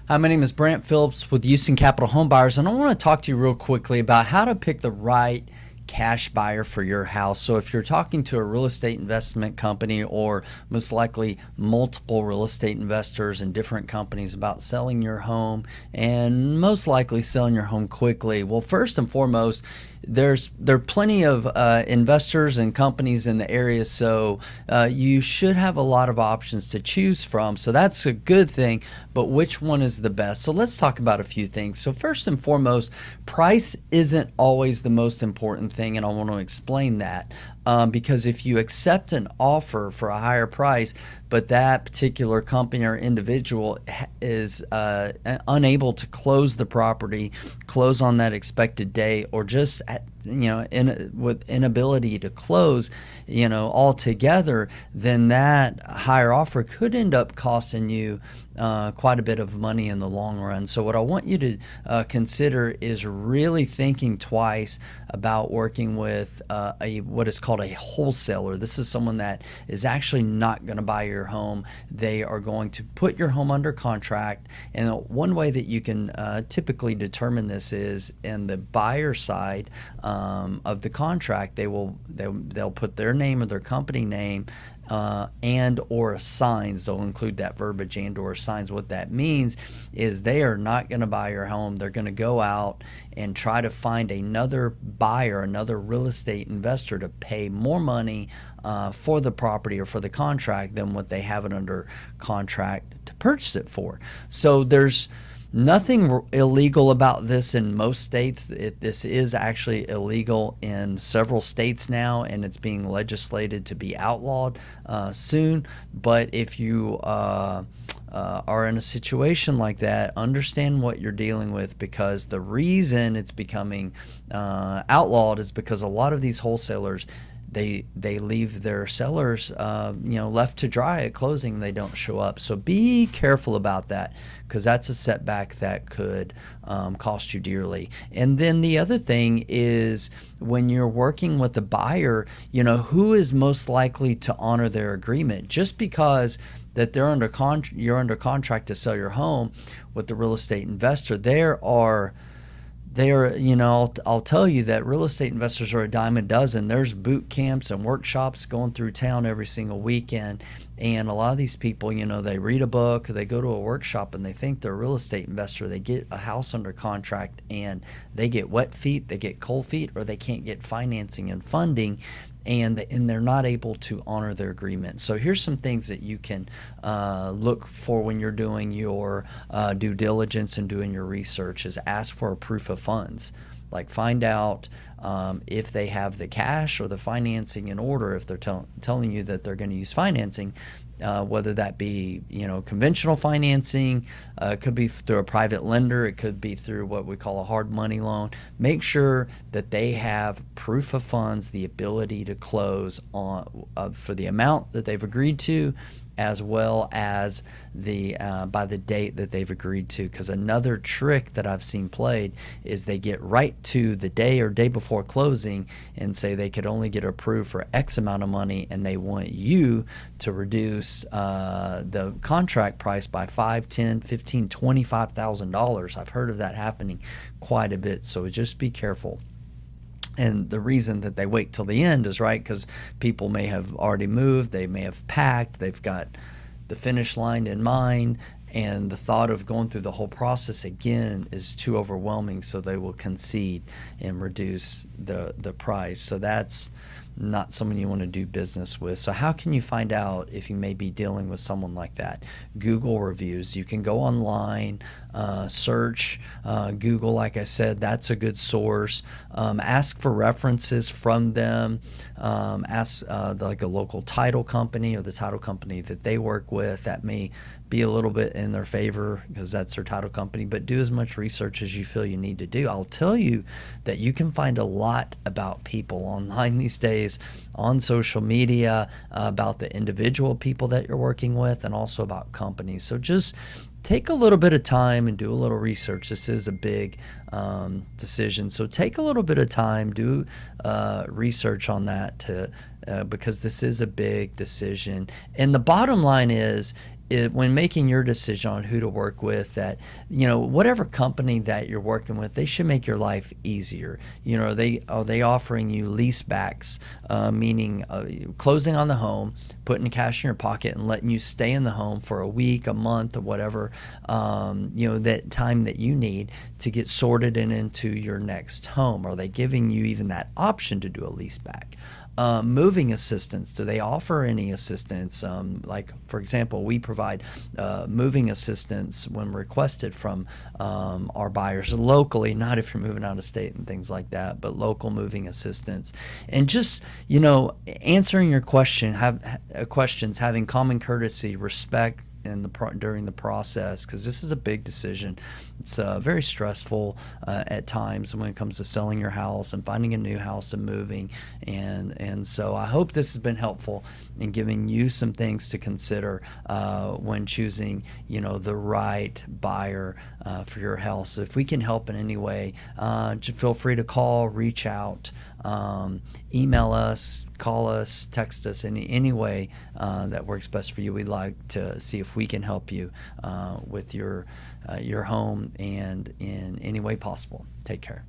Hi, my name is Brant Phillips with Houston Capital Home Buyers, and I want to talk to you real quickly about how to pick the right cash buyer for your house. So if you're talking to a real estate investment company or most likely multiple real estate investors and different companies about selling your home and most likely selling your home quickly, well, first and foremost, there are plenty of investors and companies in the area, so you should have a lot of options to choose from. So that's a good thing, but which one is the best? So let's talk about a few things. So first and foremost, price isn't always the most important thing, and I want to explain that. Because if you accept an offer for a higher price, but that particular company or individual is unable to close the property, close on that expected day, or just with inability to close, altogether, then that higher offer could end up costing you quite a bit of money in the long run. So what I want you to consider is really thinking twice about working with what is called a wholesaler. This is someone that is actually not going to buy your home. They are going to put your home under contract, and one way that you can typically determine this is in the buyer side of the contract. They'll put their name or their company name and or signs. They'll include that verbiage and or signs. What that means is they are not going to buy your home. They're going to go out and try to find another buyer, another real estate investor to pay more money for the property or for the contract than what they have it under contract to purchase it for. So there's nothing illegal about this in most states. This is actually illegal in several states now, and it's being legislated to be outlawed soon. But if you are in a situation like that, understand what you're dealing with, because the reason it's becoming outlawed is because a lot of these wholesalers, they leave their sellers left to dry at closing. They don't show up. So be careful about that, because that's a setback that could cost you dearly. And then the other thing is, when you're working with a buyer, who is most likely to honor their agreement. Just because that you're under contract to sell your home with the real estate investor, I'll tell you that real estate investors are a dime a dozen. There's boot camps and workshops going through town every single weekend. And a lot of these people, they read a book, they go to a workshop, and they think they're a real estate investor. They get a house under contract and they get wet feet, they get cold feet, or they can't get financing and funding. And they're not able to honor their agreement. So here's some things that you can look for when you're doing your due diligence and doing your research. Is ask for a proof of funds. Like, find out if they have the cash or the financing in order. If they're telling you that they're going to use financing, whether that be conventional financing, it could be through a private lender, it could be through what we call a hard money loan. Make sure that they have proof of funds, the ability to close on for the amount that they've agreed to, as well as the by the date that they've agreed to. Because another trick that I've seen played is they get right to the day or day before closing and say they could only get approved for X amount of money, and they want you to reduce the contract price by $5, $10, $15, $25,000. I've heard of that happening quite a bit. So just be careful. And the reason that they wait till the end is because people may have already moved, they may have packed, they've got the finish line in mind, and the thought of going through the whole process again is too overwhelming, so they will concede and reduce the price. So that's not someone you want to do business with. So how can you find out if you may be dealing with someone like that? Google reviews. You can go online, search Google. Like I said, that's a good source. Ask for references from them. Ask like a local title company or the title company that they work with. That may be a little bit in their favor because that's their title company, but do as much research as you feel you need to do. I'll tell you that you can find a lot about people online these days on social media, about the individual people that you're working with, and also about companies. So just take a little bit of time and do a little research. This is a big decision, so take a little bit of time, do research on that because this is a big decision. And the bottom line is when making your decision on who to work with, that whatever company that you're working with, they should make your life easier. Are they offering you lease backs, meaning closing on the home, putting cash in your pocket, and letting you stay in the home for a week, a month, or whatever, that time that you need to get sorted and into your next home? Are they giving you even that option to do a lease back? Moving assistance, do they offer any assistance? Like, for example, we provide moving assistance when requested from our buyers locally, not if you're moving out of state and things like that, but local moving assistance. And just, answering your questions, having common courtesy, respect during the process, because this is a big decision. It's very stressful at times when it comes to selling your house and finding a new house and moving. And so I hope this has been helpful in giving you some things to consider when choosing, the right buyer for your house. So if we can help in any way, just feel free to call, reach out, email us, call us, text us, any way that works best for you. We'd like to see if we can help you with your home and in any way possible. Take care.